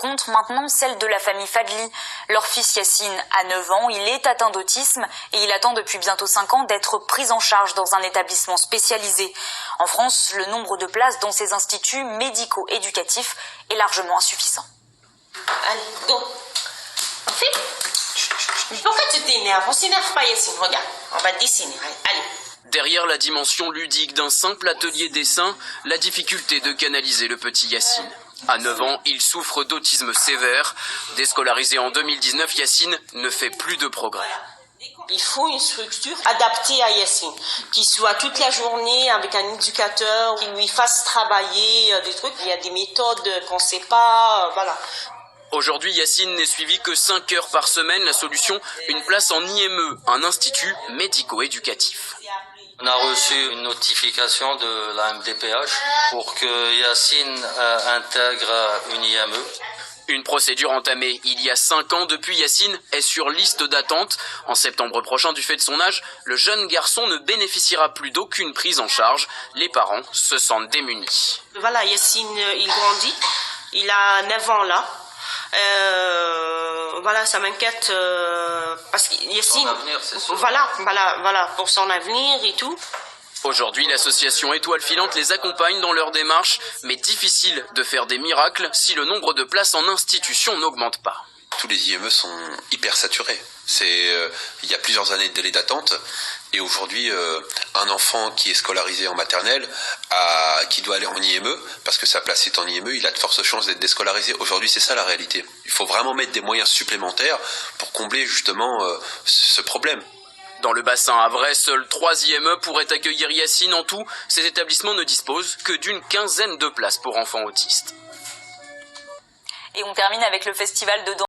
rencontre maintenant celle de la famille Fadli. Leur fils Yassine a 9 ans, il est atteint d'autisme et il attend depuis bientôt 5 ans d'être pris en charge dans un établissement spécialisé. En France, le nombre de places dans ces instituts médico-éducatifs est largement insuffisant. Allez, go. Pourquoi tu t'énerves? On s'énerve pas, Yassine, regarde. On va dessiner, allez. Derrière la dimension ludique d'un simple atelier dessin, la difficulté de canaliser le petit Yassine. À 9 ans, il souffre d'autisme sévère. Déscolarisé en 2019, Yassine ne fait plus de progrès. Il faut une structure adaptée à Yassine, qui soit toute la journée avec un éducateur, qui lui fasse travailler des trucs. Il y a des méthodes qu'on ne sait pas, voilà. Aujourd'hui, Yassine n'est suivi que 5 heures par semaine. La solution, une place en IME, un institut médico-éducatif. On a reçu une notification de la MDPH pour que Yassine intègre une IME. Une procédure entamée il y a 5 ans. Depuis, Yassine est sur liste d'attente. En septembre prochain, du fait de son âge, le jeune garçon ne bénéficiera plus d'aucune prise en charge. Les parents se sentent démunis. Voilà, Yassine, il grandit. Il a 9 ans là. Voilà, ça m'inquiète parce que Yassine, voilà, pour son avenir et tout. Aujourd'hui, l'association Étoile Filante les accompagne dans leur démarche, mais difficile de faire des miracles si le nombre de places en institution n'augmente pas. Tous les IME sont hyper saturés. Il y a plusieurs années de délai d'attente. Et aujourd'hui, un enfant qui est scolarisé en maternelle, qui doit aller en IME, parce que sa place est en IME, il a de fortes chances d'être déscolarisé. Aujourd'hui, c'est ça la réalité. Il faut vraiment mettre des moyens supplémentaires pour combler justement ce problème. Dans le bassin havrais, seuls 3 IME pourraient accueillir Yassine. En tout, ces établissements ne disposent que d'une quinzaine de places pour enfants autistes. Et on termine avec le festival de danse.